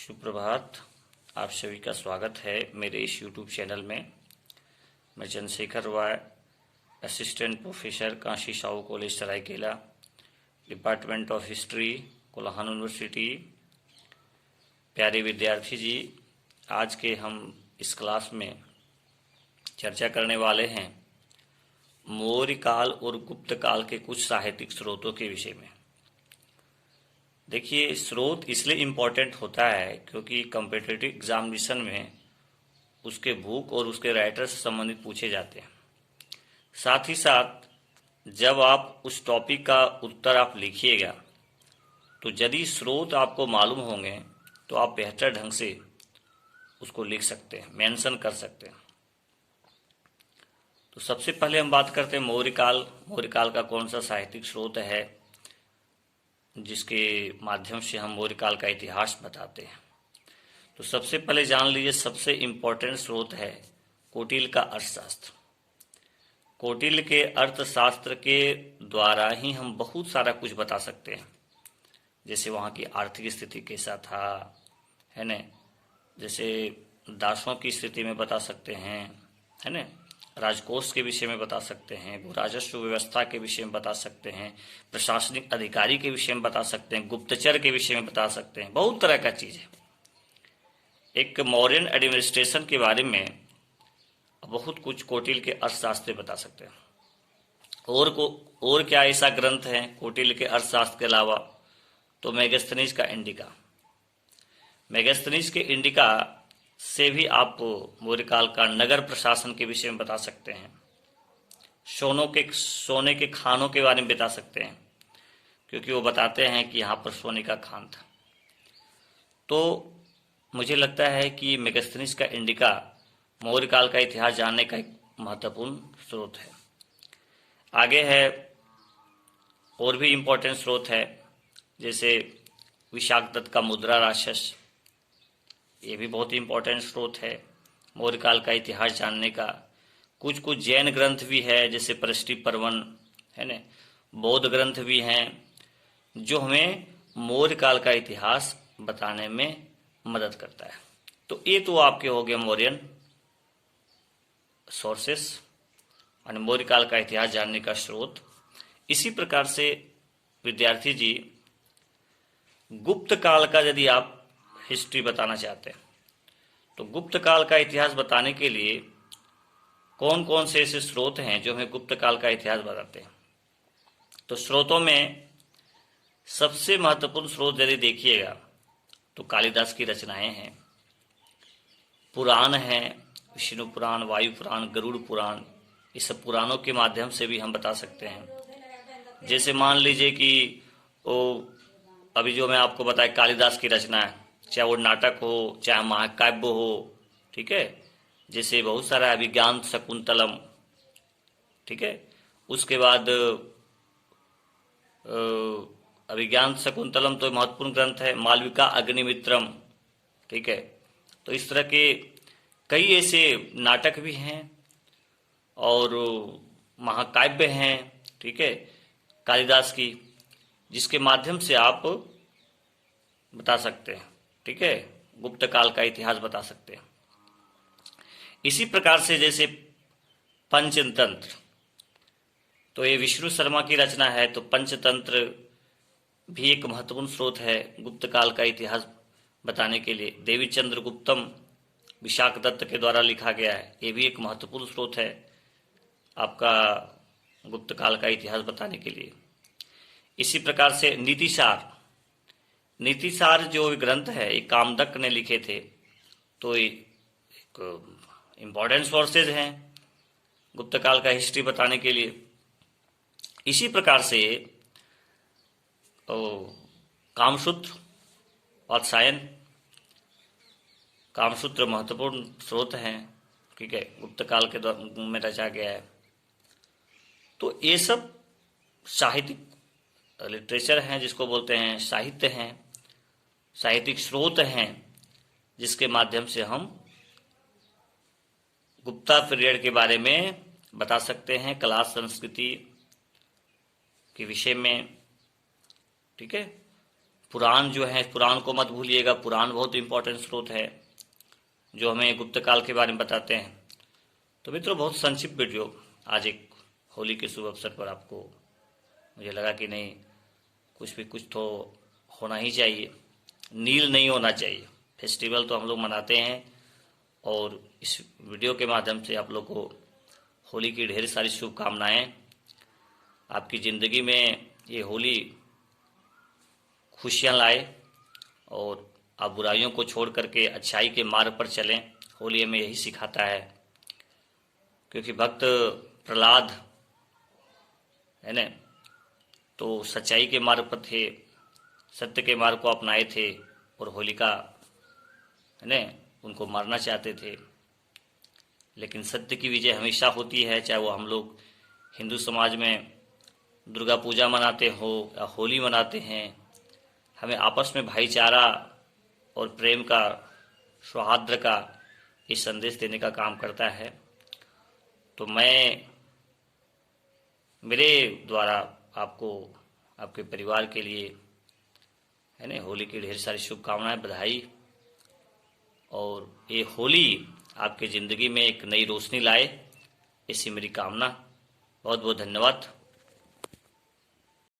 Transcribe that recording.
सुप्रभात। आप सभी का स्वागत है मेरे इस YouTube चैनल में। मैं Chandrashekhar Roy, assistant professor, Kashi Sahu College Saraikela, department of history, Kolhan University. प्यारे विद्यार्थी जी, आज के हम इस क्लास में चर्चा करने वाले हैं मौर्य काल और गुप्त काल के कुछ साहित्यिक स्रोतों के विषय में। देखिए, स्रोत इसलिए इम्पोर्टेंट होता है क्योंकि कम्पिटिटिव एग्जामिनेशन में उसके बुक और उसके राइटर से संबंधित पूछे जाते हैं। साथ ही साथ जब आप उस टॉपिक का उत्तर आप लिखिएगा तो यदि स्रोत आपको मालूम होंगे तो आप बेहतर ढंग से उसको लिख सकते हैं, मेंशन कर सकते हैं। तो सबसे पहले हम बात करते हैं मौर्य काल। मौर्य काल का कौन सा साहित्यिक स्रोत है जिसके माध्यम से हम मौर्य काल का इतिहास बताते हैं। तो सबसे पहले जान लीजिए, सबसे इम्पोर्टेंट स्रोत है कौटिल्य का अर्थशास्त्र। कौटिल्य के अर्थशास्त्र के द्वारा ही हम बहुत सारा कुछ बता सकते हैं, जैसे वहाँ की आर्थिक स्थिति कैसा था, है न, जैसे दासों की स्थिति में बता सकते हैं, है न, राजकोष के विषय में बता सकते हैं, भू राजस्व व्यवस्था के विषय में बता सकते हैं, प्रशासनिक अधिकारी के विषय में बता सकते हैं, गुप्तचर के विषय में बता सकते हैं, बहुत तरह का चीज़ है। एक मौर्यन एडमिनिस्ट्रेशन के बारे में बहुत कुछ कौटिल्य के अर्थशास्त्र बता सकते हैं। और क्या ऐसा ग्रंथ है कौटिल्य के अर्थशास्त्र के अलावा? तो मेगास्थनीज का इंडिका। मेगास्थनीज के इंडिका से भी आप मौर्य काल का नगर प्रशासन के विषय में बता सकते हैं, सोने के खानों के बारे में बता सकते हैं, क्योंकि वो बताते हैं कि यहाँ पर सोने का खान था। तो मुझे लगता है कि मेगास्थनीज का इंडिका मौर्य काल का इतिहास जानने का एक महत्वपूर्ण स्रोत है। आगे है और भी इम्पोर्टेंट स्रोत है, जैसे विशाख दत्त का मुद्रा राक्षस, ये भी बहुत ही इम्पोर्टेंट स्रोत है मौर्य काल का इतिहास जानने का। कुछ जैन ग्रंथ भी है, जैसे प्रष्टि पर्वन, है न, बौद्ध ग्रंथ भी हैं जो हमें मौर्य काल का इतिहास बताने में मदद करता है। तो ये तो आपके हो गए मौर्यन सोर्सेस और मौर्य काल का इतिहास जानने का स्रोत। इसी प्रकार से विद्यार्थी जी, गुप्त काल का यदि आप हिस्ट्री बताना चाहते हैं तो गुप्त काल का इतिहास बताने के लिए कौन कौन से ऐसे स्रोत हैं जो हमें गुप्त काल का इतिहास बताते हैं? तो स्रोतों में सबसे महत्वपूर्ण स्रोत यदि देखिएगा तो कालिदास की रचनाएं हैं, पुराण हैं, विष्णु पुराण, वायु पुराण, गरुड़ पुराण। इस सब पुराणों के माध्यम से भी हम बता सकते हैं। जैसे मान लीजिए कि वो अभी जो मैं आपको बताया कालिदास की रचना है, चाहे वो नाटक हो चाहे महाकाव्य हो, ठीक है, जैसे बहुत सारा अभिज्ञान शकुंतलम, ठीक है, उसके बाद अभिज्ञान शकुंतलम तो महत्वपूर्ण ग्रंथ है, मालविका अग्निमित्रम, ठीक है। तो इस तरह के कई ऐसे नाटक भी हैं और महाकाव्य हैं, ठीक है, कालिदास की, जिसके माध्यम से आप बता सकते हैं, ठीक है, गुप्त काल का इतिहास बता सकते हैं। इसी प्रकार से जैसे पंचतंत्र, तो ये विष्णु शर्मा की रचना है, तो पंचतंत्र भी एक महत्वपूर्ण स्रोत है गुप्त काल का इतिहास बताने के लिए। देवी चंद्र गुप्तम विशाख दत्त के द्वारा लिखा गया है, ये भी एक महत्वपूर्ण स्रोत है आपका गुप्त काल का इतिहास बताने के लिए। इसी प्रकार से नीतिसार जो ग्रंथ है ये कामदक ने लिखे थे, तो एक इम्पोर्टेंट सोर्सेज हैं गुप्त काल का हिस्ट्री बताने के लिए। इसी प्रकार से कामसूत्र वात्सायन, कामसूत्र महत्वपूर्ण स्रोत हैं, ठीक है, गुप्त काल के में रचा गया है। तो ये सब साहित्यिक लिटरेचर हैं, जिसको बोलते हैं साहित्य हैं, साहित्यिक स्रोत हैं, जिसके माध्यम से हम गुप्ता पीरियड के बारे में बता सकते हैं, कला संस्कृति के विषय में, ठीक है, पुराण जो है, पुराण को मत भूलिएगा। पुराण बहुत इंपॉर्टेंट स्रोत है जो हमें गुप्त काल के बारे में बताते हैं। तो मित्रों, बहुत संक्षिप्त वीडियो आज एक होली के शुभ अवसर पर आपको मुझे लगा कि नहीं, कुछ तो होना ही चाहिए, नील नहीं होना चाहिए। फेस्टिवल तो हम लोग मनाते हैं और इस वीडियो के माध्यम से आप लोग को होली की ढेर सारी शुभकामनाएं। आपकी ज़िंदगी में ये होली खुशियां लाए और आप बुराइयों को छोड़ करके अच्छाई के मार्ग पर चलें। होली हमें यही सिखाता है, क्योंकि भक्त प्रहलाद है ना, तो सच्चाई के मार्ग पर थे, सत्य के मार्ग को अपनाए थे और होलिका है ना उनको मारना चाहते थे। लेकिन सत्य की विजय हमेशा होती है, चाहे वो हम लोग हिंदू समाज में दुर्गा पूजा मनाते हो या होली मनाते हैं। हमें आपस में भाईचारा और प्रेम का, सौहार्द का ये संदेश देने का काम करता है। तो मैं मेरे द्वारा आपको, आपके परिवार के लिए है ना होली की ढेर सारी शुभकामनाएं, बधाई। और ये होली आपके ज़िंदगी में एक नई रोशनी लाए, ऐसी मेरी कामना। बहुत बहुत धन्यवाद।